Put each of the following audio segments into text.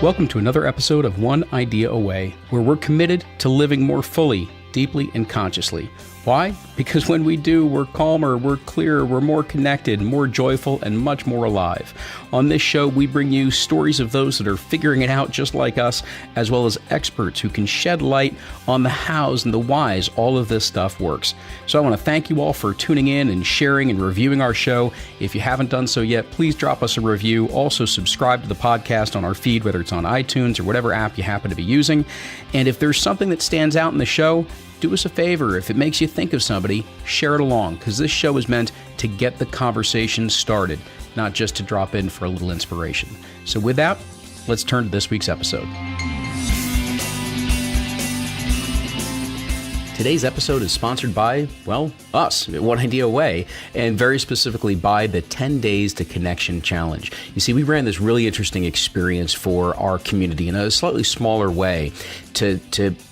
Welcome to another episode of One Idea Away, where we're committed to living more fully, deeply, and consciously. Why? Because when we do, we're calmer, we're clearer, we're more connected, more joyful, and much more alive. On this show, we bring you stories of those that are figuring it out just like us, as well as experts who can shed light on the hows and the whys all of this stuff works. So I want to thank you all for tuning in and sharing and reviewing our show. If you haven't done so yet, please drop us a review. Also, subscribe to the podcast on our feed, whether it's on iTunes or whatever app you happen to be using. And if there's something that stands out in the show, do us a favor. If it makes you think of somebody, share it along, because this show is meant to get the conversation started, not just to drop in for a little inspiration. So with that, let's turn to this week's episode. Today's episode is sponsored by, well, us, One Idea Away, and very specifically by the 10 Days to Connection Challenge. You see, we ran this really interesting experience for our community in a slightly smaller way to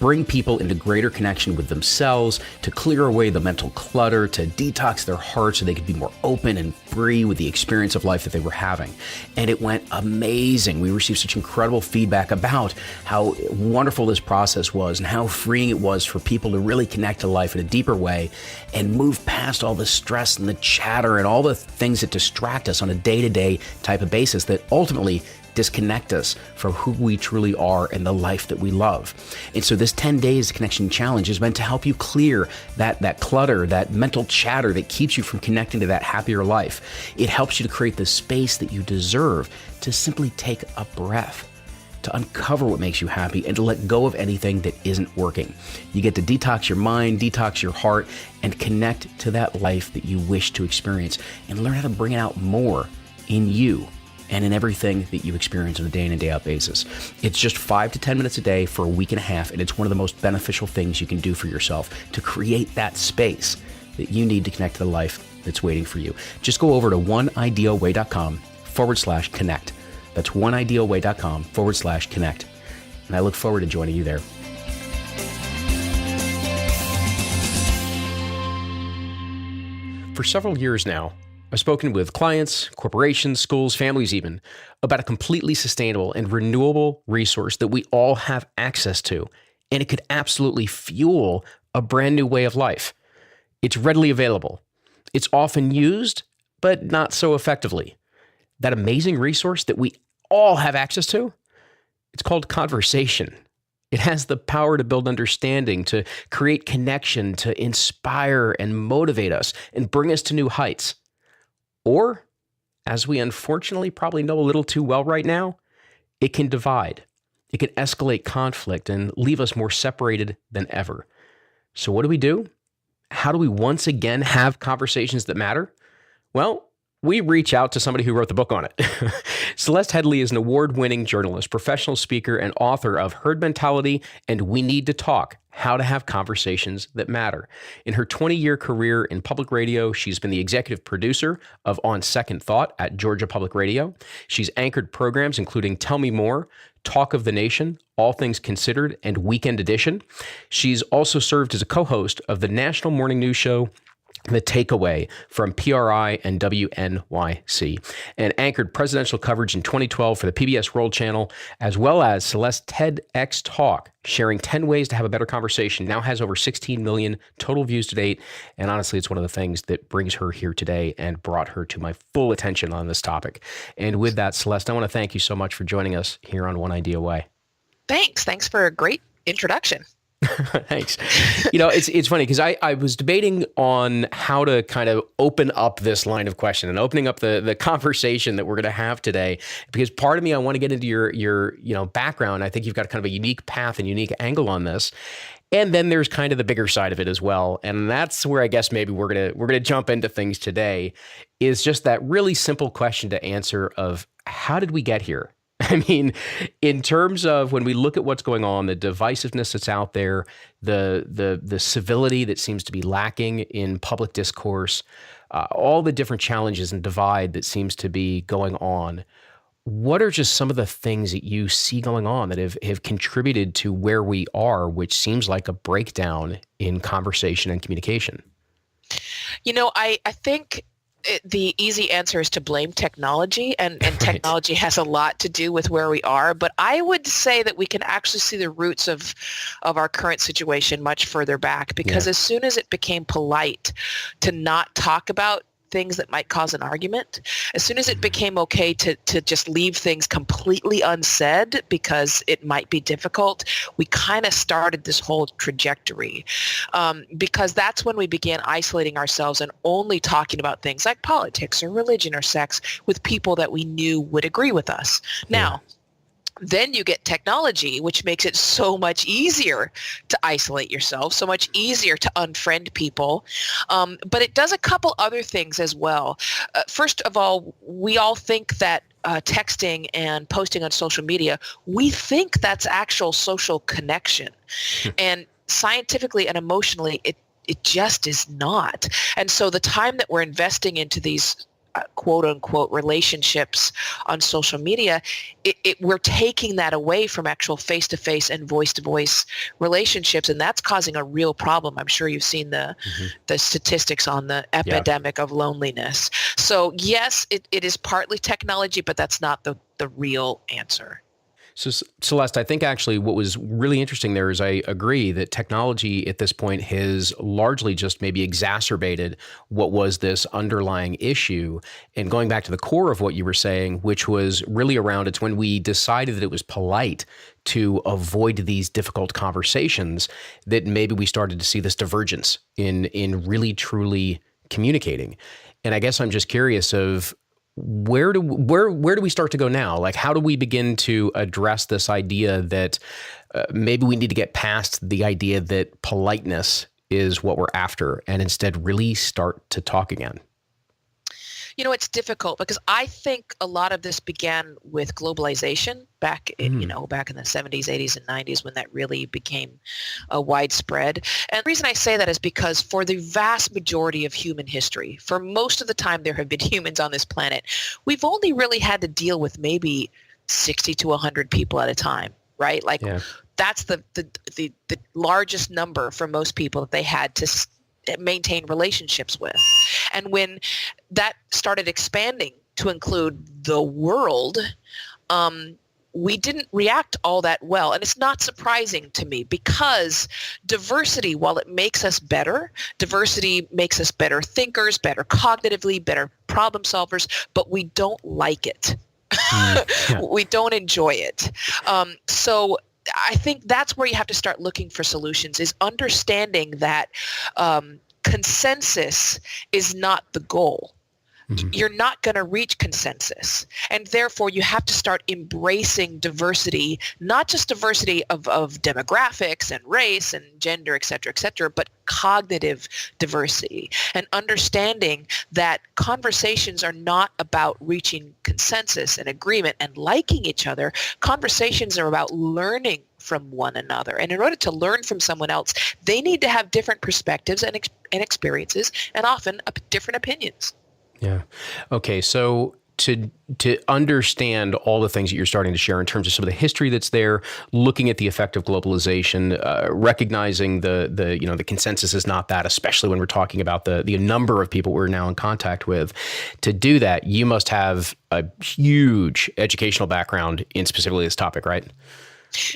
bring people into greater connection with themselves, to clear away the mental clutter, to detox their hearts so they could be more open and free with the experience of life that they were having. And it went amazing. We received such incredible feedback about how wonderful this process was and how freeing it was for people to really connect to life in a deeper way and move past all the stress and the chatter and all the things that distract us on a day-to-day type of basis that ultimately disconnect us from who we truly are and the life that we love. And so this 10 Days Connection Challenge is meant to help you clear that clutter, that mental chatter that keeps you from connecting to that happier life. It helps you to create the space that you deserve to simply take a breath, to uncover what makes you happy, and to let go of anything that isn't working. You get to detox your mind, detox your heart, and connect to that life that you wish to experience, and learn how to bring it out more in you and in everything that you experience on a day in and day out basis. It's just 5 to 10 minutes a day for a week and a half, and it's one of the most beneficial things you can do for yourself to create that space that you need to connect to the life that's waiting for you. Just go over to oneideaway.com/connect. That's oneideaway.com/connect. And I look forward to joining you there. For several years now, I've spoken with clients, corporations, schools, families even, about a completely sustainable and renewable resource that we all have access to, and it could absolutely fuel a brand new way of life. It's readily available. It's often used, but not so effectively. That amazing resource that we all have access to, it's called conversation. It has the power to build understanding, to create connection, to inspire and motivate us and bring us to new heights. Or, as we unfortunately probably know a little too well right now, it can divide. It can escalate conflict and leave us more separated than ever. So what do? How do we once again have conversations that matter? Well, we reach out to somebody who wrote the book on it. Celeste Headlee is an award-winning journalist, professional speaker, and author of Herd Mentality and We Need to Talk: How to Have Conversations That Matter. In her 20-year career in public radio, she's been the executive producer of On Second Thought at Georgia Public Radio. She's anchored programs including Tell Me More, Talk of the Nation, All Things Considered, and Weekend Edition. She's also served as a co-host of the national morning news show The Takeaway from PRI and WNYC, and anchored presidential coverage in 2012 for the PBS World Channel, as well as Celeste TEDx Talk, sharing 10 ways to have a better conversation. Now has over 16 million total views to date, and honestly, it's one of the things that brings her here today and brought her to my full attention on this topic. And with that, Celeste, I want to thank you so much for joining us here on One Idea Away. Thanks for a great introduction. Thanks. You know, it's funny because I was debating on how to kind of open up this line of question and opening up the conversation that we're going to have today, because part of me, I want to get into your background. I think you've got kind of a unique path and unique angle on this. And then there's kind of the bigger side of it as well. And that's where I guess maybe we're going to jump into things today, is just that really simple question to answer of how did we get here? I mean, in terms of when we look at what's going on, the divisiveness that's out there, the civility that seems to be lacking in public discourse, all the different challenges and divide that seems to be going on, what are just some of the things that you see going on that have contributed to where we are, which seems like a breakdown in conversation and communication? You know, I think The easy answer is to blame technology, and Right. technology has a lot to do with where we are. But I would say that we can actually see the roots of our current situation much further back, because Yeah. as soon as it became polite to not talk about things that might cause an argument, as soon as it Mhm. became okay to just leave things completely unsaid because it might be difficult, we kind of started this whole trajectory, because that's when we began isolating ourselves and only talking about things like politics or religion or sex with people that we knew would agree with us. Yeah. Now, then you get technology, which makes it so much easier to isolate yourself, so much easier to unfriend people. But it does a couple other things as well. First of all, we all think that texting and posting on social media, we think that's actual social connection. And scientifically and emotionally, it just is not. And so the time that we're investing into these quote unquote relationships on social media, we're taking that away from actual face-to-face and voice-to-voice relationships, and that's causing a real problem. I'm sure you've seen Hmm. the statistics on the Yeah. epidemic of loneliness. So yes, it is partly technology, but that's not the real answer. So, Celeste, I think actually what was really interesting there is I agree that technology at this point has largely just maybe exacerbated what was this underlying issue. And going back to the core of what you were saying, which was really around it's when we decided that it was polite to avoid these difficult conversations that maybe we started to see this divergence in really truly communicating. And I guess I'm just curious of where do we start to go now? Like, how do we begin to address this idea that maybe we need to get past the idea that politeness is what we're after and instead really start to talk again? It's difficult because I think a lot of this began with globalization Mm, back in the 70s, 80s, and 90s, when that really became widespread. And the reason I say that is because for the vast majority of human history, for most of the time there have been humans on this planet, we've only really had to deal with maybe 60 to 100 people at a time, right? Like yeah. that's the largest number for most people that they had to maintain relationships with. And when that started expanding to include the world, we didn't react all that well. And it's not surprising to me, because diversity, while it makes us better, diversity makes us better thinkers, better cognitively, better problem solvers, but we don't like it. Mm, yeah. We don't enjoy it. So I think that's where you have to start looking for solutions, is understanding that consensus is not the goal. Mhm. You're not going to reach consensus. And therefore, you have to start embracing diversity, not just diversity of demographics and race and gender, et cetera, but cognitive diversity, and understanding that conversations are not about reaching consensus and agreement and liking each other. Conversations are about learning from one another. And in order to learn from someone else, they need to have different perspectives and experiences, and often different opinions. Yeah. Okay. So to understand all the things that you're starting to share in terms of some of the history that's there, looking at the effect of globalization, recognizing the consensus is not that, especially when we're talking about the number of people we're now in contact with. To do that, you must have a huge educational background in specifically this topic, right?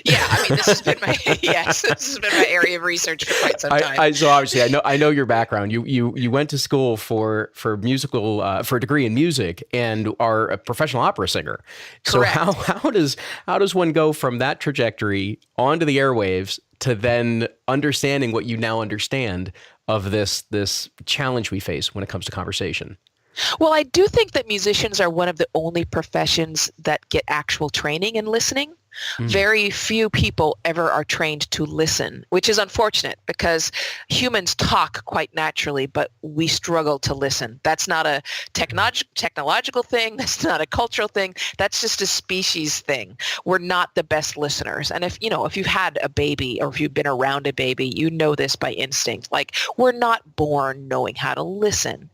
Yeah, I mean, this has been my yes, this has been my area of research for quite some time. So obviously I know your background. You went to school for for a degree in music and are a professional opera singer. So how Correct. how does how does one go from that trajectory onto the airwaves to then understanding what you now understand of this challenge we face when it comes to conversation? Well, I do think that musicians are one of the only professions that get actual training in listening. Mm, Very few people ever are trained to listen, which is unfortunate because humans talk quite naturally, but we struggle to listen. That's not a technological thing. That's not a cultural thing. That's just a species thing. We're not the best listeners. And if you've had a baby or if you've been around a baby, you know this by instinct. Like, we're not born knowing how to listen.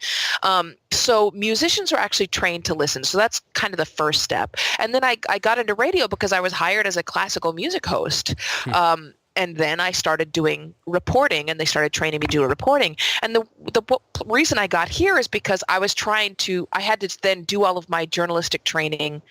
So musicians are actually trained to listen. So that's kind of the first step. And then I got into radio because I was hired as a classical music host. mm, And then I started doing reporting, and they started training me to do reporting. And the reason I got here is because I had to then do all of my journalistic training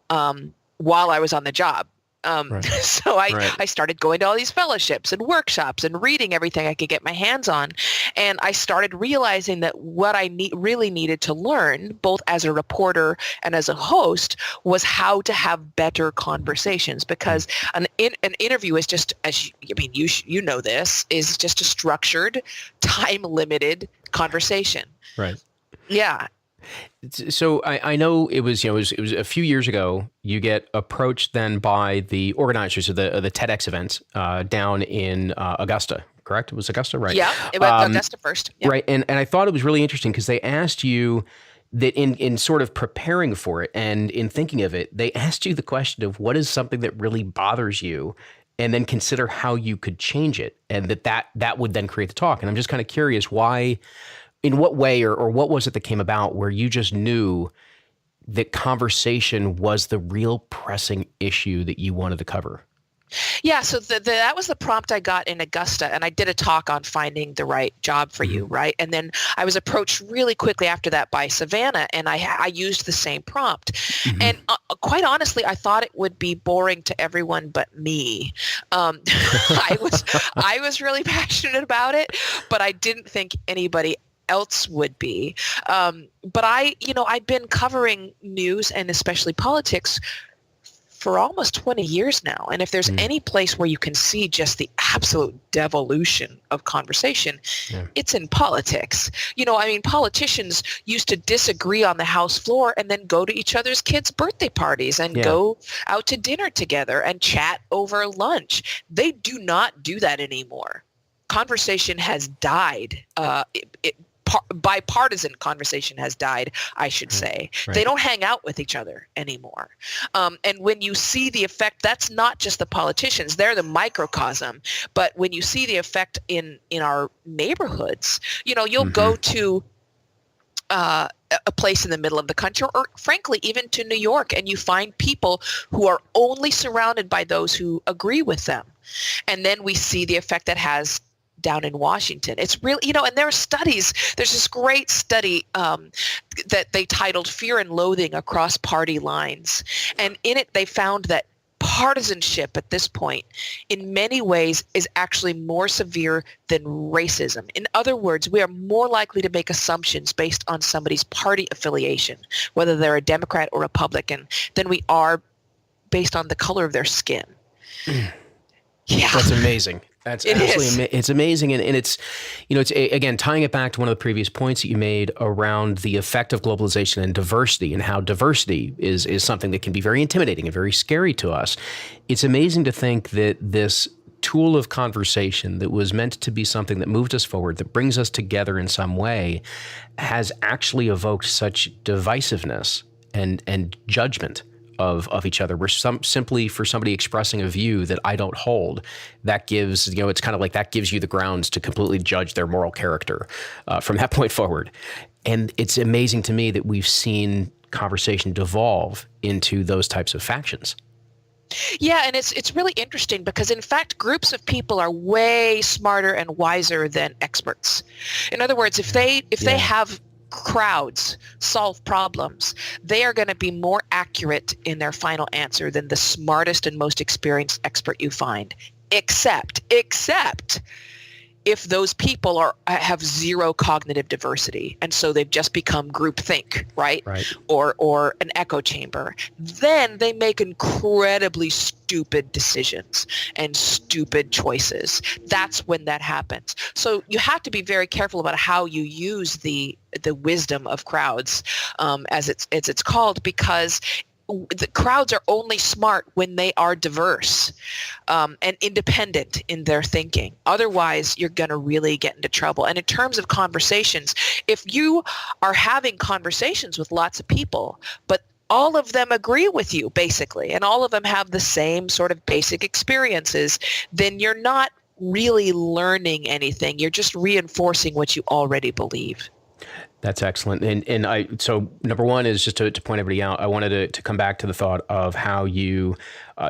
while I was on the job. Right. So I started going to all these fellowships and workshops and reading everything I could get my hands on. And I started realizing that what I really needed to learn, both as a reporter and as a host, was how to have better conversations. Because an interview is just, you know this, is just a structured, time-limited conversation. Right. Yeah. So I know it was a few years ago. You get approached then by the organizers of the TEDx events down in Augusta, correct? It was Augusta, right? Yeah, it went Augusta first. Yep. Right, and I thought it was really interesting because they asked you that in sort of preparing for it and in thinking of it, they asked you the question of what is something that really bothers you, and then consider how you could change it, and that would then create the talk. And I'm just kind of curious why. In what way or what was it that came about where you just knew that conversation was the real pressing issue that you wanted to cover? Yeah, so that was the prompt I got in Augusta, and I did a talk on finding the right job for you, right? And then I was approached really quickly after that by Savannah, and I used the same prompt. And quite honestly, I thought it would be boring to everyone but me. I was really passionate about it, but I didn't think anybody else would be. But I've been covering news and especially politics for almost 20 years now. And if there's any place where you can see just the absolute devolution of conversation, it's in politics. Politicians used to disagree on the House floor and then go to each other's kids' birthday parties and go out to dinner together and chat over lunch. They do not do that anymore. Conversation has died. Bipartisan conversation has died, I should say. Right. They don't hang out with each other anymore. And when you see the effect, that's not just the politicians, they're the microcosm. But when you see the effect in our neighborhoods, you'll go to a place in the middle of the country, or frankly, even to New York, and you find people who are only surrounded by those who agree with them. And then we see the effect that has down in Washington. It's really, and there are studies. There's this great study that they titled Fear and Loathing Across Party Lines. And in it, they found that partisanship at this point, in many ways, is actually more severe than racism. In other words, we are more likely to make assumptions based on somebody's party affiliation, whether they're a Democrat or Republican, than we are based on the color of their skin. Yeah. That's amazing. That's absolutely it's amazing. And it's, again, tying it back to one of the previous points that you made around the effect of globalization and diversity, and how diversity is something that can be very intimidating and very scary to us. It's amazing to think that this tool of conversation that was meant to be something that moved us forward, that brings us together in some way, has actually evoked such divisiveness and judgment of each other. We're simply for somebody expressing a view that I don't hold, that gives, it's kind of like that gives you the grounds to completely judge their moral character from that point forward. And it's amazing to me that we've seen conversation devolve into those types of factions. Yeah, and it's really interesting because, in fact, groups of people are way smarter and wiser than experts. In other words, if they have crowds solve problems, they are going to be more accurate in their final answer than the smartest and most experienced expert you find, except if those people have zero cognitive diversity, and so they've just become groupthink, right? Or an echo chamber. Then they make incredibly stupid decisions and stupid choices. That's when that happens. So you have to be very careful about how you use the wisdom of crowds, as it's called, because the crowds are only smart when they are diverse and independent in their thinking. Otherwise, you're going to really get into trouble. And in terms of conversations, if you are having conversations with lots of people, but all of them agree with you, basically, and all of them have the same sort of basic experiences, then you're not really learning anything. You're just reinforcing what you already believe. That's excellent. So number one is just to point everybody out, I wanted to come back to the thought of how you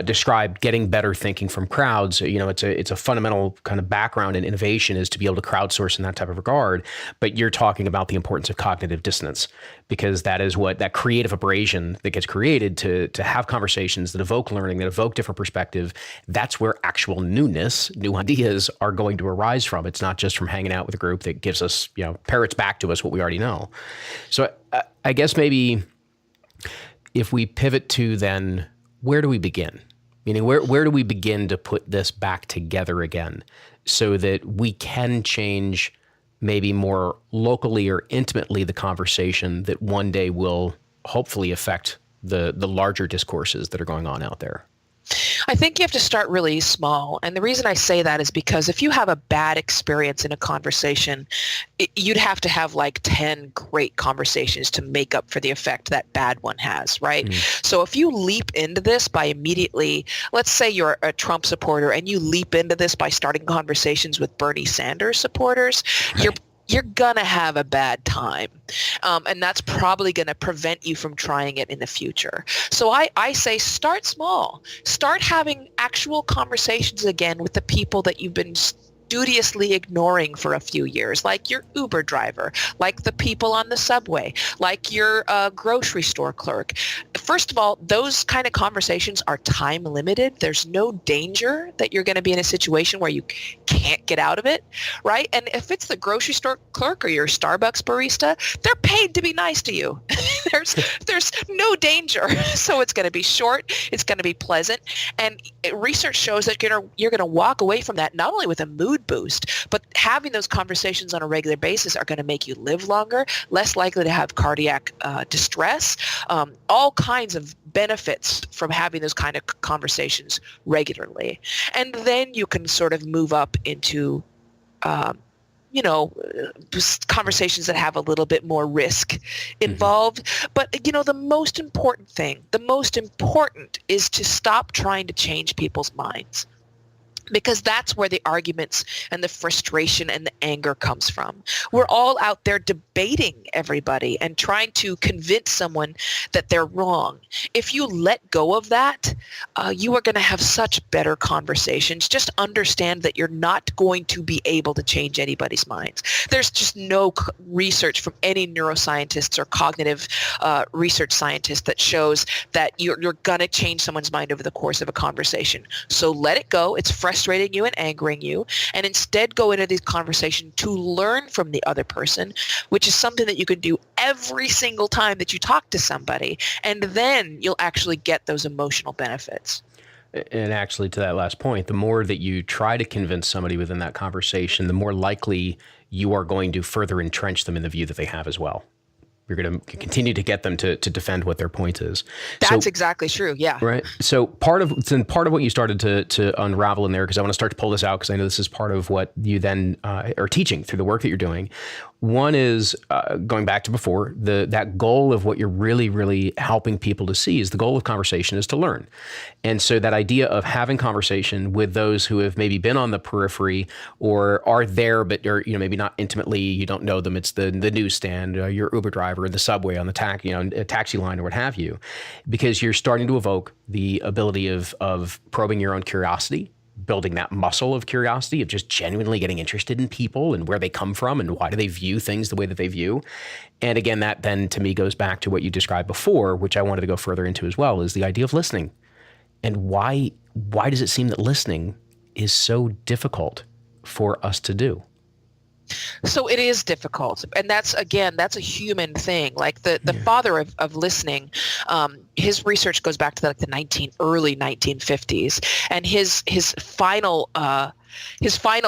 described getting better thinking from crowds. It's a fundamental kind of background in innovation is to be able to crowdsource in that type of regard. But you're talking about the importance of cognitive dissonance, because that is what that creative abrasion that gets created to have conversations that evoke learning, that evoke different perspective. That's where actual newness, new ideas are going to arise from. It's not just from hanging out with a group that gives us, parrots back to us what we already know. So I guess maybe if we pivot to then, where do we begin? Meaning, where do we begin to put this back together again so that we can change maybe more locally or intimately the conversation that one day will hopefully affect the larger discourses that are going on out there? I think you have to start really small. And the reason I say that is because if you have a bad experience in a conversation, you'd have to have like 10 great conversations to make up for the effect that bad one has, right? Mm. So if you leap into this by immediately, let's say you're a Trump supporter and you leap into this by starting conversations with Bernie Sanders supporters, right, you're going to have a bad time. And that's probably going to prevent you from trying it in the future. So I say start small. Start having actual conversations again with the people that you've been studiously ignoring for a few years, like your Uber driver, like the people on the subway, like your grocery store clerk. First of all, those kind of conversations are time limited. There's no danger that you're going to be in a situation where you can't get out of it, right? And if it's the grocery store clerk or your Starbucks barista, they're paid to be nice to you. There's no danger. So it's going to be short. It's going to be pleasant. And research shows that you're going to walk away from that not only with a mood boost, but having those conversations on a regular basis are going to make you live longer, less likely to have cardiac distress, all kinds of benefits from having those kind of conversations regularly. And then you can sort of move up into conversations that have a little bit more risk involved. Mm-hmm. But, the most important is to stop trying to change people's minds, because that's where the arguments and the frustration and the anger comes from. We're all out there debating everybody and trying to convince someone that they're wrong. If you let go of that, you are going to have such better conversations. Just understand that you're not going to be able to change anybody's minds. There's just no research from any neuroscientists or cognitive research scientists that shows that you're going to change someone's mind over the course of a conversation. So let it go. It's frustrating you and angering you, and instead go into these conversations to learn from the other person, which is something that you can do every single time that you talk to somebody, and then you'll actually get those emotional benefits. And actually, to that last point, the more that you try to convince somebody within that conversation, the more likely you are going to further entrench them in the view that they have as well. You're going to continue to get them to defend what their point is. That's exactly true. Yeah. Right. So part of what you started to unravel in there, because I want to start to pull this out, because I know this is part of what you then are teaching through the work that you're doing. One is going back to before, that goal of what you're really, really helping people to see is the goal of conversation is to learn. And so that idea of having conversation with those who have maybe been on the periphery or are there, but are, maybe not intimately, you don't know them. It's the newsstand, your Uber driver, the subway on the taxi line or what have you, because you're starting to evoke the ability of probing your own curiosity, building that muscle of curiosity, of just genuinely getting interested in people and where they come from and why do they view things the way that they view. And again, that then to me goes back to what you described before, which I wanted to go further into as well, is the idea of listening. And why does it seem that listening is so difficult for us to do? So it is difficult. And that's a human thing. Like the father of listening, his research goes back to the early 1950s. And his final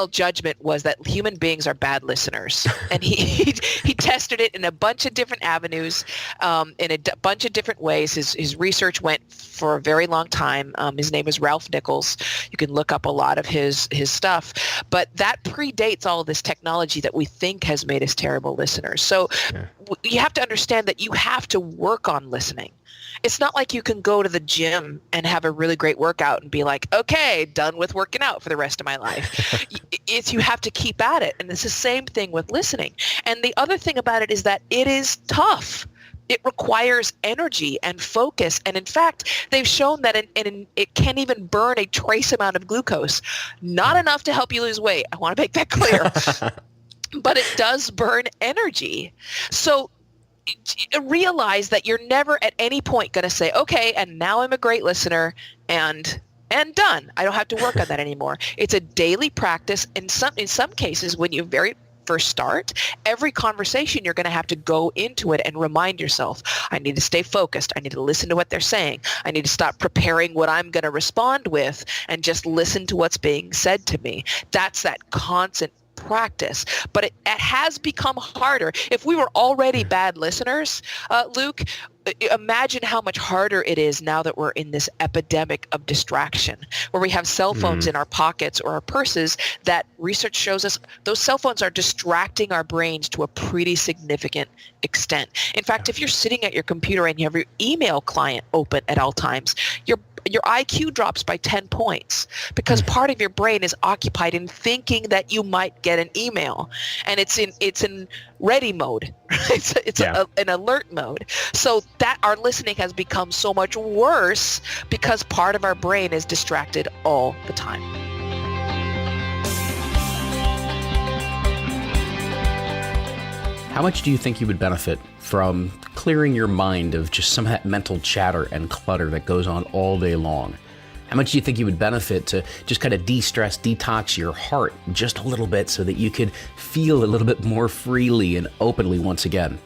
judgment was that human beings are bad listeners. And he tested it in a bunch of different avenues, in a bunch of different ways. His research went for a very long time. His name is Ralph Nichols. You can look up a lot of his stuff. But that predates all of this technology that we think has made us terrible listeners. So you have to understand that you have to work on listening. It's not like you can go to the gym and have a really great workout and be like, okay, done with working out for the rest of my life. You have to keep at it. And it's the same thing with listening. And the other thing about it is that it is tough. It requires energy and focus. And in fact, they've shown that it can even burn a trace amount of glucose. Not enough to help you lose weight. I want to make that clear. But it does burn energy. So realize that you're never at any point going to say, okay, and now I'm a great listener and done. I don't have to work on that anymore. It's a daily practice. In some cases, when you very first start, every conversation you're going to have to go into it and remind yourself, I need to stay focused. I need to listen to what they're saying. I need to stop preparing what I'm going to respond with and just listen to what's being said to me. That's that constant practice, but it has become harder. If we were already bad listeners, Luke, imagine how much harder it is now that we're in this epidemic of distraction, where we have cell phones in our pockets or our purses that research shows us those cell phones are distracting our brains to a pretty significant extent. In fact, if you're sitting at your computer and you have your email client open at all times, your IQ drops by 10 points because part of your brain is occupied in thinking that you might get an email, and it's in ready mode. It's an alert mode. So that our listening has become so much worse because part of our brain is distracted all the time. How much do you think you would benefit from clearing your mind of just some of that mental chatter and clutter that goes on all day long? How much do you think you would benefit to just kind of de-stress, detox your heart just a little bit so that you could feel a little bit more freely and openly once again?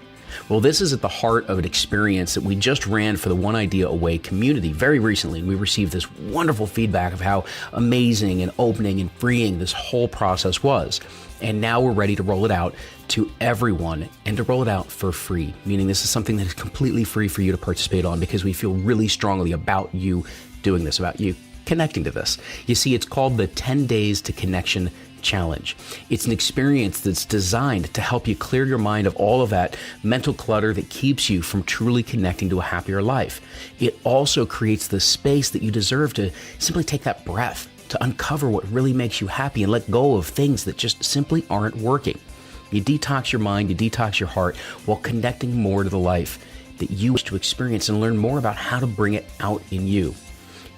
Well, this is at the heart of an experience that we just ran for the One Idea Away community very recently, and we received this wonderful feedback of how amazing and opening and freeing this whole process was. And now we're ready to roll it out to everyone and to roll it out for free, meaning this is something that is completely free for you to participate on because we feel really strongly about you doing this, about you connecting to this. You see, it's called the 10 Days to Connection Challenge. It's an experience that's designed to help you clear your mind of all of that mental clutter that keeps you from truly connecting to a happier life. It also creates the space that you deserve to simply take that breath, to uncover what really makes you happy and let go of things that just simply aren't working. You detox your mind, you detox your heart while connecting more to the life that you wish to experience and learn more about how to bring it out in you.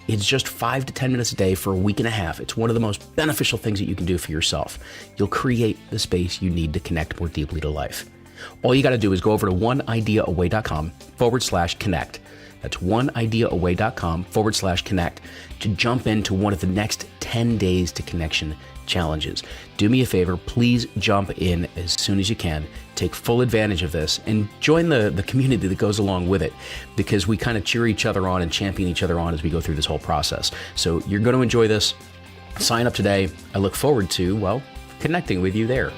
It's just 5 to 10 minutes a day for a week and a half. It's one of the most beneficial things that you can do for yourself. You'll create the space you need to connect more deeply to life. All you got to do is go over to oneideaaway.com/connect. That's oneideaaway.com/connect to jump into one of the next 10 Days to Connection challenges. Do me a favor, please jump in as soon as you can. Take full advantage of this and join the community that goes along with it, because we kind of cheer each other on and champion each other on as we go through this whole process. So you're going to enjoy this. Sign up today. I look forward to, well, connecting with you there.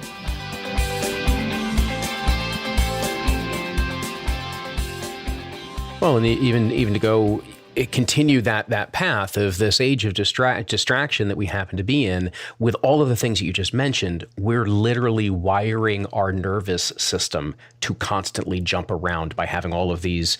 Well, and even to go continue that path of this age of distraction that we happen to be in, with all of the things that you just mentioned, we're literally wiring our nervous system to constantly jump around by having all of these,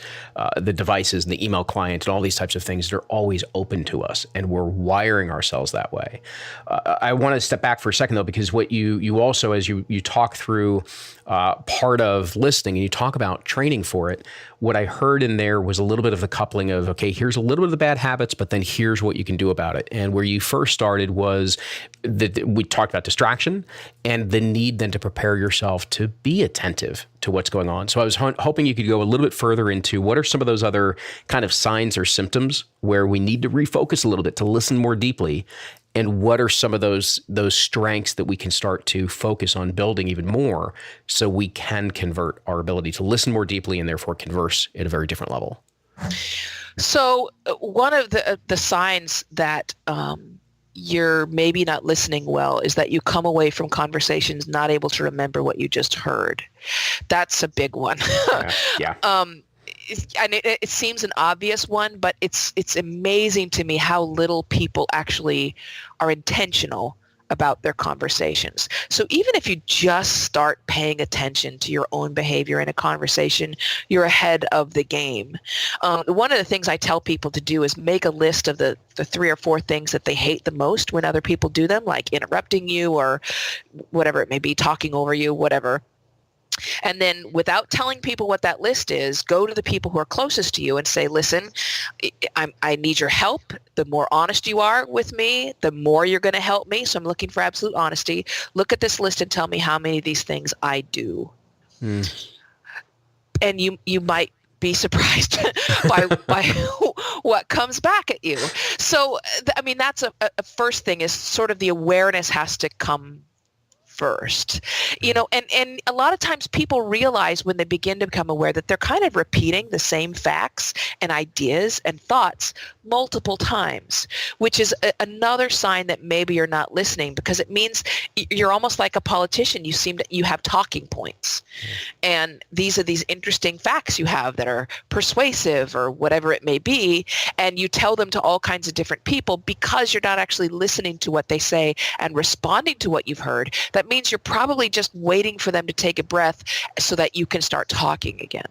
the devices and the email client and all these types of things that are always open to us, and we're wiring ourselves that way. I want to step back for a second though, because what you also, as you talk through part of listening and you talk about training for it, what I heard in there was a little bit of the coupling of, okay, here's a little bit of the bad habits, but then here's what you can do about it. And where you first started was that we talked about distraction and the need then to prepare yourself to be attentive to what's going on. So I was hoping you could go a little bit further into what are some of those other kind of signs or symptoms where we need to refocus a little bit to listen more deeply. And what are some of those strengths that we can start to focus on building even more so we can convert our ability to listen more deeply and therefore converse at a very different level? So one of the signs that you're maybe not listening well is that you come away from conversations not able to remember what you just heard. That's a big one. Yeah. And it seems an obvious one, but it's amazing to me how little people actually are intentional about their conversations. So even if you just start paying attention to your own behavior in a conversation, you're ahead of the game. One of the things I tell people to do is make a list of the 3 or 4 things that they hate the most when other people do them, like interrupting you or whatever it may be, talking over you, whatever. And then without telling people what that list is, go to the people who are closest to you and say, listen, I need your help. The more honest you are with me, the more you're going to help me. So I'm looking for absolute honesty. Look at this list and tell me how many of these things I do. And you might be surprised by what comes back at you. So, I mean, that's a first thing, is sort of the awareness has to come first, and a lot of times people realize when they begin to become aware that they're kind of repeating the same facts and ideas and thoughts multiple times, which is another sign that maybe you're not listening, because it means you're almost like a politician. You have talking points, and these are these interesting facts you have that are persuasive or whatever it may be, and you tell them to all kinds of different people because you're not actually listening to what they say and responding to what you've heard. That means you're probably just waiting for them to take a breath so that you can start talking again.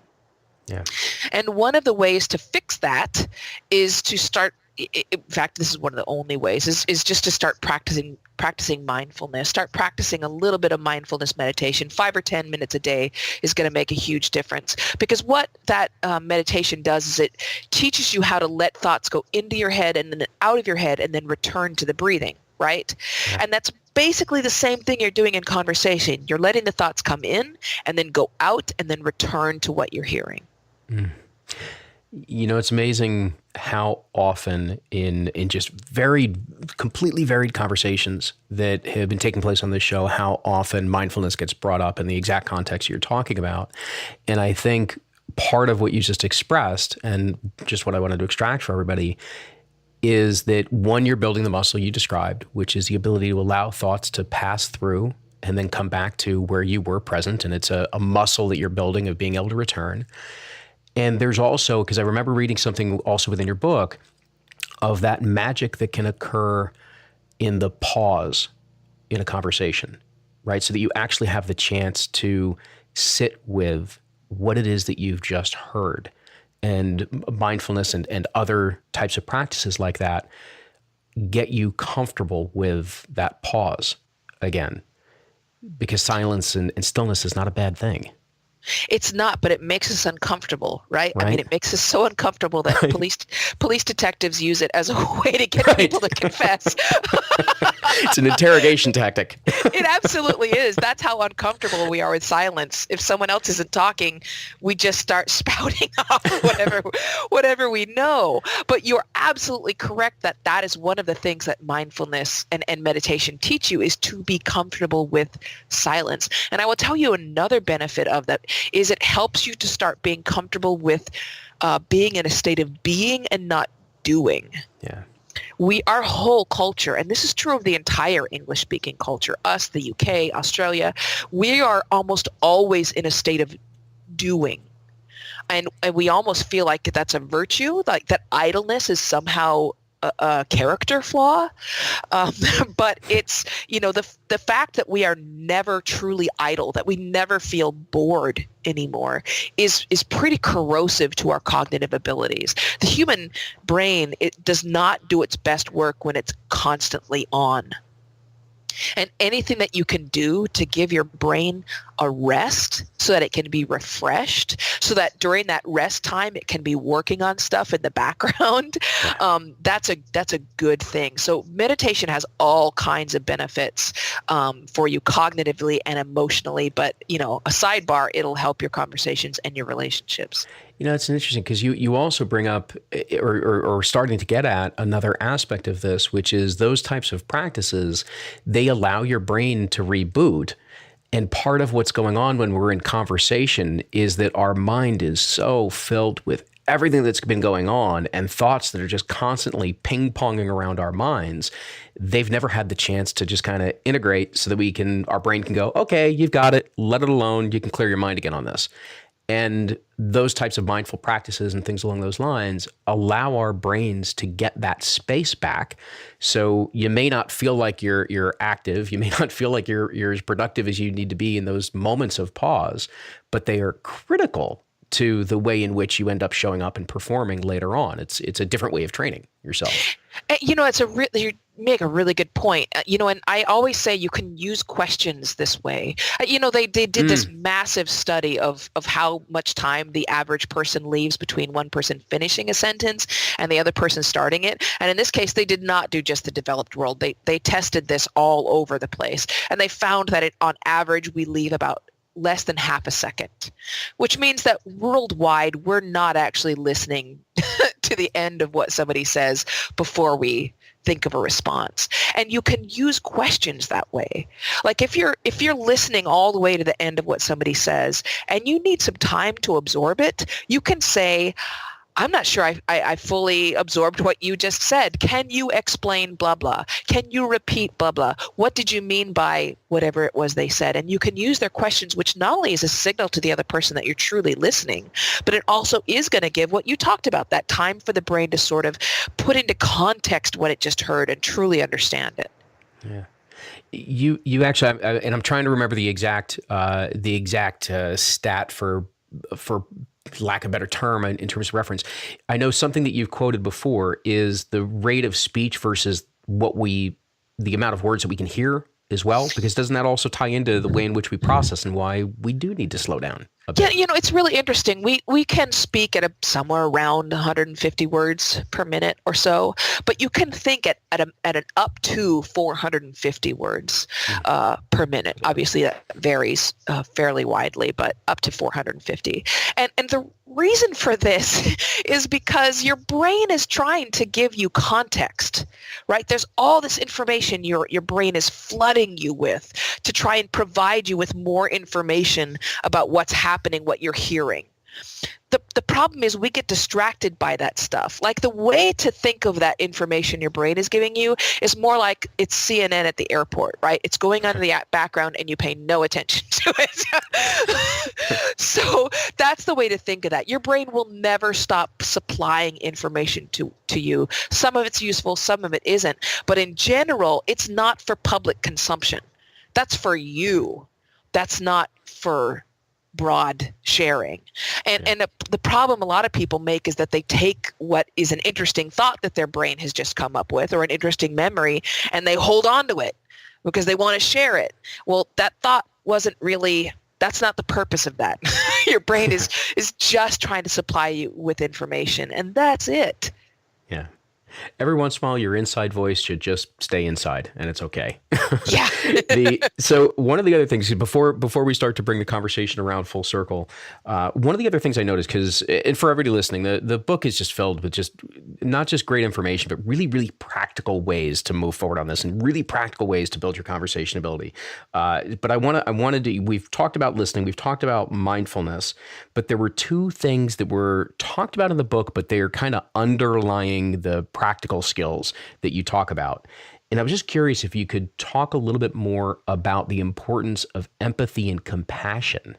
Yeah. And one of the ways to fix that is to start, in fact, this is one of the only ways, is just to start practicing mindfulness. Start practicing a little bit of mindfulness meditation. 5 or 10 minutes a day is going to make a huge difference, because what that meditation does is it teaches you how to let thoughts go into your head and then out of your head and then return to the breathing, right? Yeah. And that's basically the same thing you're doing in conversation. You're letting the thoughts come in and then go out and then return to what you're hearing. It's amazing how often in just completely varied conversations that have been taking place on this show, how often mindfulness gets brought up in the exact context you're talking about. And I think part of what you just expressed, and just what I wanted to extract for everybody, is that, one, you're building the muscle you described, which is the ability to allow thoughts to pass through and then come back to where you were present. And it's a muscle that you're building of being able to return. And there's also, because I remember reading something also within your book of that magic that can occur in the pause in a conversation, right? So that you actually have the chance to sit with what it is that you've just heard. And mindfulness and other types of practices like that get you comfortable with that pause again, because silence and stillness is not a bad thing. It's not, but it makes us uncomfortable, right? I mean, it makes us so uncomfortable that police detectives use it as a way to get people to confess. It's an interrogation tactic. It absolutely is. That's how uncomfortable we are with silence. If someone else isn't talking, we just start spouting off whatever we know. But you're absolutely correct that is one of the things that mindfulness and meditation teach you, is to be comfortable with silence. And I will tell you another benefit of that is it helps you to start being comfortable with being in a state of being and not doing. Yeah. Our whole culture, and this is true of the entire English-speaking culture, us, the UK, Australia, we are almost always in a state of doing. And we almost feel like that's a virtue, like that idleness is somehow a character flaw. But it's, the fact that we are never truly idle, that we never feel bored anymore is pretty corrosive to our cognitive abilities. The human brain, it does not do its best work when it's constantly on. And anything that you can do to give your brain a rest so that it can be refreshed, so that during that rest time it can be working on stuff in the background, that's a good thing. So meditation has all kinds of benefits for you cognitively and emotionally. But, a sidebar, it'll help your conversations and your relationships. It's interesting because you also bring up or starting to get at another aspect of this, which is those types of practices, they allow your brain to reboot. And part of what's going on when we're in conversation is that our mind is so filled with everything that's been going on and thoughts that are just constantly ping-ponging around our minds. They've never had the chance to just kind of integrate so that our brain can go, okay, you've got it, let it alone, you can clear your mind again on this. And those types of mindful practices and things along those lines allow our brains to get that space back. So you may not feel like you're active. You may not feel like you're as productive as you need to be in those moments of pause, but they are critical to the way in which you end up showing up and performing later on. It's a different way of training yourself. You make a really good point. And I always say you can use questions this way. They did this massive study of how much time the average person leaves between one person finishing a sentence and the other person starting it. And in this case, they did not do just the developed world. They tested this all over the place. And they found that on average, we leave about less than half a second, which means that worldwide, we're not actually listening to the end of what somebody says before we think of a response. And you can use questions that way. Like if you're listening all the way to the end of what somebody says and you need some time to absorb it, you can say, I'm not sure I fully absorbed what you just said. Can you explain blah, blah? Can you repeat blah, blah? What did you mean by whatever it was they said? And you can use their questions, which not only is a signal to the other person that you're truly listening, but it also is going to give what you talked about, that time for the brain to sort of put into context what it just heard and truly understand it. Yeah. You actually, and I'm trying to remember the exact stat for lack of a better term in terms of reference. I know something that you've quoted before is the rate of speech versus the amount of words that we can hear as well, because doesn't that also tie into the way in which we process and why we do need to slow down a bit? Yeah, it's really interesting. We can speak at somewhere around 150 words per minute or so, but you can think at an up to 450 words per minute. Obviously, that varies fairly widely, but up to 450. And the reason for this is because your brain is trying to give you context, right? There's all this information your brain is flooding you with to try and provide you with more information about what's happening, what you're hearing. The problem is we get distracted by that stuff. Like the way to think of that information your brain is giving you is more like it's CNN at the airport, right? It's going on in the background and you pay no attention to it. So that's the way to think of that. Your brain will never stop supplying information to you. Some of it's useful, some of it isn't. But in general, it's not for public consumption. That's for you. That's not for broad sharing. And the problem a lot of people make is that they take what is an interesting thought that their brain has just come up with or an interesting memory and they hold on to it because they want to share it. Well, that thought wasn't really, that's not the purpose of that. Your brain is just trying to supply you with information and that's it. Yeah. Every once in a while, your inside voice should just stay inside, and it's okay. Yeah. So one of the other things, before we start to bring the conversation around full circle, one of the other things I noticed, and for everybody listening, the book is just filled with just not just great information, but really, really practical ways to move forward on this and really practical ways to build your conversation ability. But I wanted to, we've talked about listening, we've talked about mindfulness, but there were two things that were talked about in the book, but they are kind of underlying the practical skills that you talk about. And I was just curious if you could talk a little bit more about the importance of empathy and compassion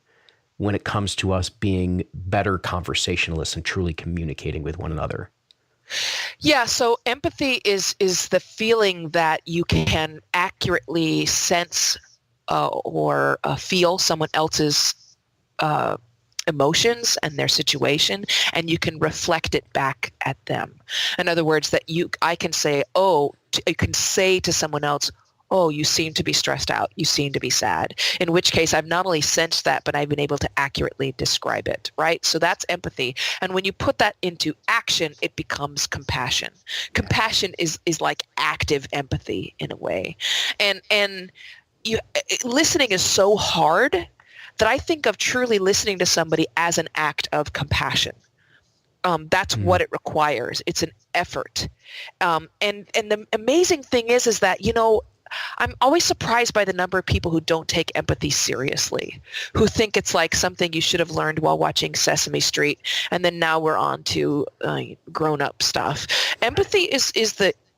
when it comes to us being better conversationalists and truly communicating with one another. Yeah, so empathy is the feeling that you can accurately sense or feel someone else's emotions and their situation, and you can reflect it back at them. In other words, that I can say, you can say to someone else, oh, you seem to be stressed out, you seem to be sad, in which case I've not only sensed that, but I've been able to accurately describe it, right? So that's empathy. And when you put that into action, it becomes compassion. Compassion is like active empathy in a way. And listening is so hard that I think of truly listening to somebody as an act of compassion. That's what it requires. It's an effort. And the amazing thing is that, I'm always surprised by the number of people who don't take empathy seriously, who think it's like something you should have learned while watching Sesame Street, and then now we're on to grown-up stuff. Empathy is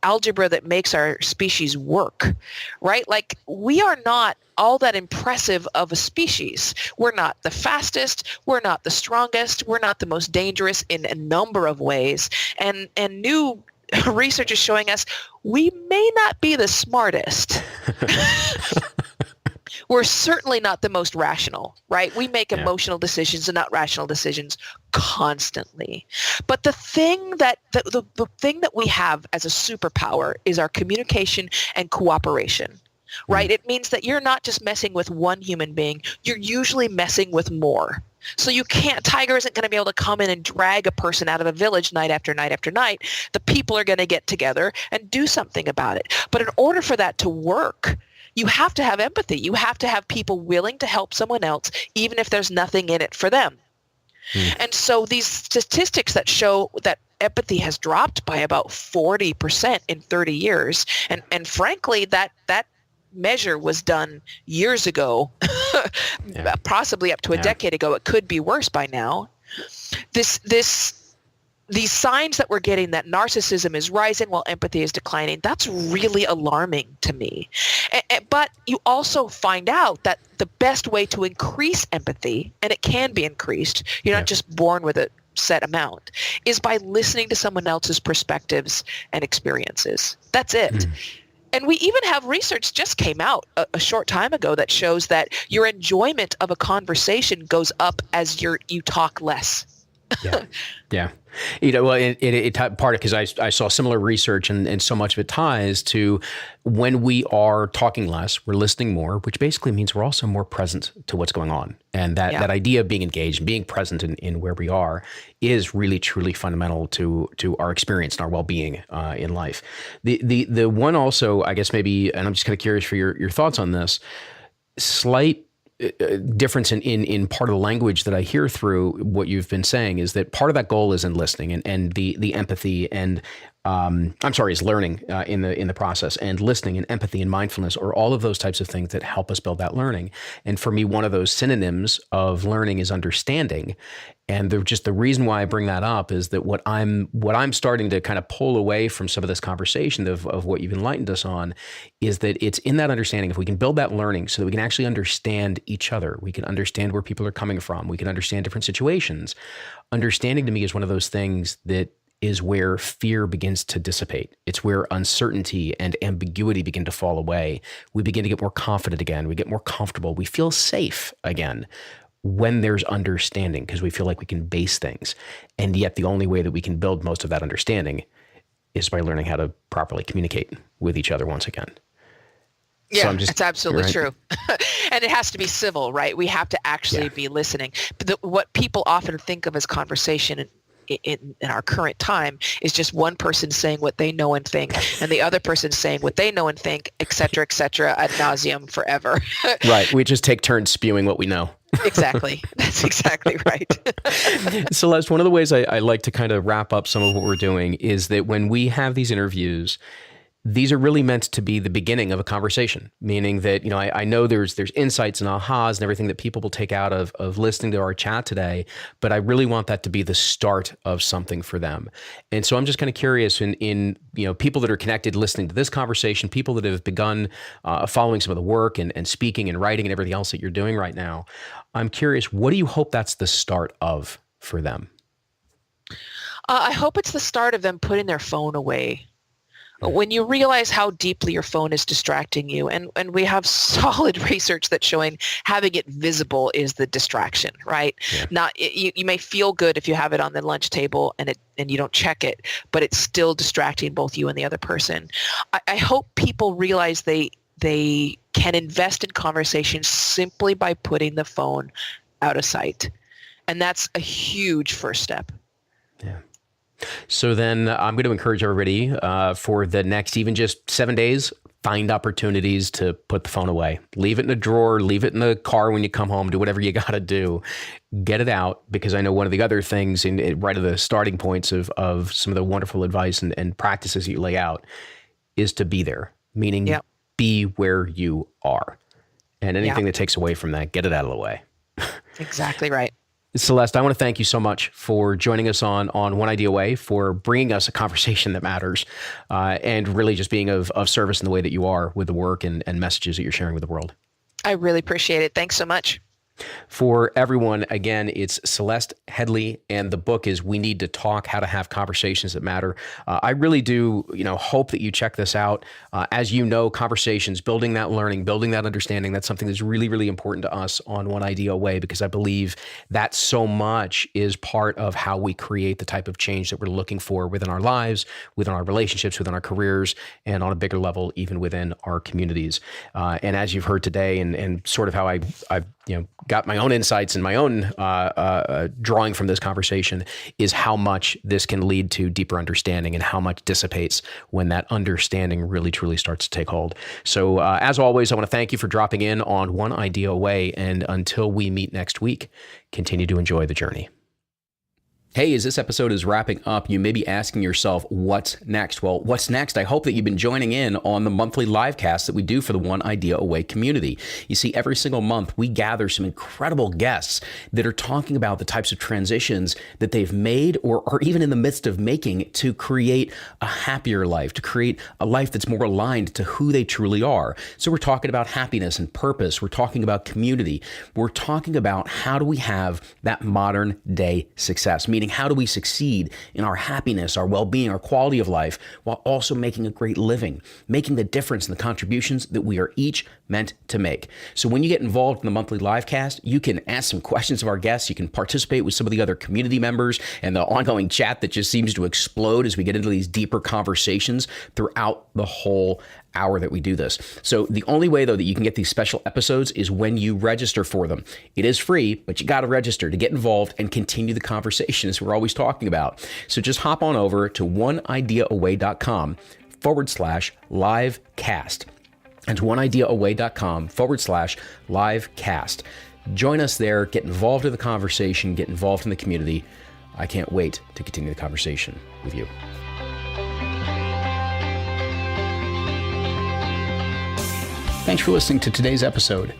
algebra that makes our species work, right? Like, we are not all that impressive of a species. We're not the fastest. We're not the strongest. We're not the most dangerous in a number of ways. And new research is showing us we may not be the smartest. We're certainly not the most rational, right? We make emotional decisions and not rational decisions constantly. But the thing that the thing that we have as a superpower is our communication and cooperation, right? It means that you're not just messing with one human being. You're usually messing with more. So Tiger isn't going to be able to come in and drag a person out of a village night after night after night. The people are going to get together and do something about it. But in order for that to work, you have to have empathy. You have to have people willing to help someone else, even if there's nothing in it for them. And so these statistics that show that empathy has dropped by about 40% in 30 years. And frankly, that measure was done years ago, possibly up to a decade ago. It could be worse by now. These signs that we're getting that narcissism is rising while empathy is declining, that's really alarming to me. But you also find out that the best way to increase empathy, and it can be increased, you're not just born with a set amount, is by listening to someone else's perspectives and experiences. That's it. And we even have research just came out a short time ago that shows that your enjoyment of a conversation goes up as you talk less. Yeah. Well, it part of, because I saw similar research, and so much of it ties to when we are talking less, we're listening more, which basically means we're also more present to what's going on. And that idea of being engaged and being present in where we are is really, truly fundamental to our experience and our well-being in life. The one also, I guess maybe, and I'm just kind of curious for your thoughts on this, slight difference in part of the language that I hear through what you've been saying is that part of that goal is in listening and the empathy and is learning in the process, and listening and empathy and mindfulness are all of those types of things that help us build that learning. And for me, one of those synonyms of learning is understanding. And the reason why I bring that up is that what I'm starting to kind of pull away from some of this conversation of what you've enlightened us on is that it's in that understanding. If we can build that learning so that we can actually understand each other, we can understand where people are coming from, we can understand different situations. Understanding to me is one of those things that is where fear begins to dissipate. It's where uncertainty and ambiguity begin to fall away. We begin to get more confident again. We get more comfortable. We feel safe again when there's understanding, because we feel like we can base things. And yet the only way that we can build most of that understanding is by learning how to properly communicate with each other once again. Yeah, so it's absolutely true. And it has to be civil, right? We have to actually be listening. But what people often think of as conversation in our current time is just one person saying what they know and think, and the other person saying what they know and think, et cetera, ad nauseum, forever. Right. We just take turns spewing what we know. Exactly. That's exactly right. Celeste, one of the ways I like to kind of wrap up some of what we're doing is that when we have these interviews, these are really meant to be the beginning of a conversation, meaning that, I know there's insights and ahas and everything that people will take out of listening to our chat today, but I really want that to be the start of something for them. And so I'm just kind of curious in people that are connected, listening to this conversation, people that have begun following some of the work and speaking and writing and everything else that you're doing right now. I'm curious, what do you hope that's the start of for them? I hope it's the start of them putting their phone away. When you realize how deeply your phone is distracting you, and we have solid research that's showing having it visible is the distraction, right? Yeah. You may feel good if you have it on the lunch table and you don't check it, but it's still distracting both you and the other person. I hope people realize they can invest in conversations simply by putting the phone out of sight. And that's a huge first step. Yeah. So then I'm going to encourage everybody for the next even just 7 days, find opportunities to put the phone away. Leave it in a drawer, leave it in the car when you come home, do whatever you got to do. Get it out, because I know one of the other things right at the starting points of some of the wonderful advice and practices that you lay out is to be there, meaning be where you are. And anything that takes away from that, get it out of the way. Exactly right. Celeste, I want to thank you so much for joining us on One Idea Away, for bringing us a conversation that matters, and really just being of service in the way that you are with the work and messages that you're sharing with the world. I really appreciate it. Thanks so much. For everyone, again, it's Celeste Headlee, and the book is We Need to Talk, How to Have Conversations That Matter. I really do, hope that you check this out. As you know, conversations, building that learning, building that understanding, that's something that's really, really important to us on One Idea Away, because I believe that so much is part of how we create the type of change that we're looking for within our lives, within our relationships, within our careers, and on a bigger level, even within our communities. And as you've heard today, and sort of how I've got my own insights and my own drawing from this conversation, is how much this can lead to deeper understanding and how much dissipates when that understanding really truly starts to take hold. So as always, I want to thank you for dropping in on One Idea Away. And until we meet next week, continue to enjoy the journey. Hey, as this episode is wrapping up, you may be asking yourself, what's next? Well, what's next? I hope that you've been joining in on the monthly live cast that we do for the One Idea Away community. You see, every single month, we gather some incredible guests that are talking about the types of transitions that they've made or are even in the midst of making to create a happier life, to create a life that's more aligned to who they truly are. So we're talking about happiness and purpose. We're talking about community. We're talking about how do we have that modern day success, meaning how do we succeed in our happiness, our well-being, our quality of life, while also making a great living, making the difference in the contributions that we are each meant to make. So when you get involved in the monthly live cast, you can ask some questions of our guests. You can participate with some of the other community members and the ongoing chat that just seems to explode as we get into these deeper conversations throughout the whole hour that we do this. So the only way, though, that you can get these special episodes is when you register for them. It is free, but you got to register to get involved and continue the conversation as we're always talking about. So just hop on over to oneideaaway.com/livecast. And oneideaaway.com/livecast. Join us there, get involved in the conversation, get involved in the community. I can't wait to continue the conversation with you. Thanks for listening to today's episode.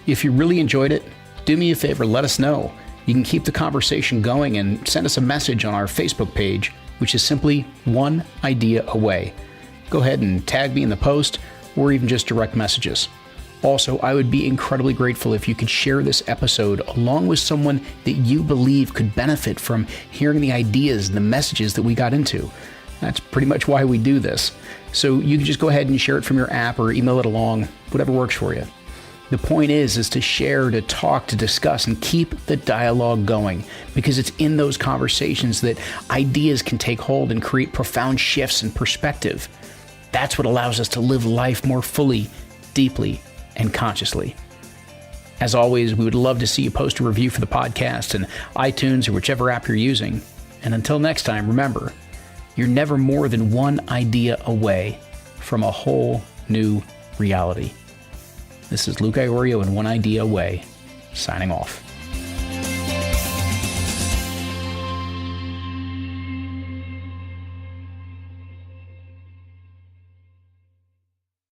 If you really enjoyed it, do me a favor, let us know. You can keep the conversation going and send us a message on our Facebook page, which is simply One Idea Away. Go ahead and tag me in the post or even just direct messages. Also, I would be incredibly grateful if you could share this episode along with someone that you believe could benefit from hearing the ideas and the messages that we got into. That's pretty much why we do this. So you can just go ahead and share it from your app or email it along, whatever works for you. The point is to share, to talk, to discuss, and keep the dialogue going, because it's in those conversations that ideas can take hold and create profound shifts in perspective. That's what allows us to live life more fully, deeply, and consciously. As always, we would love to see you post a review for the podcast in iTunes or whichever app you're using. And until next time, remember, you're never more than one idea away from a whole new reality. This is Luke Iorio and One Idea Away, signing off.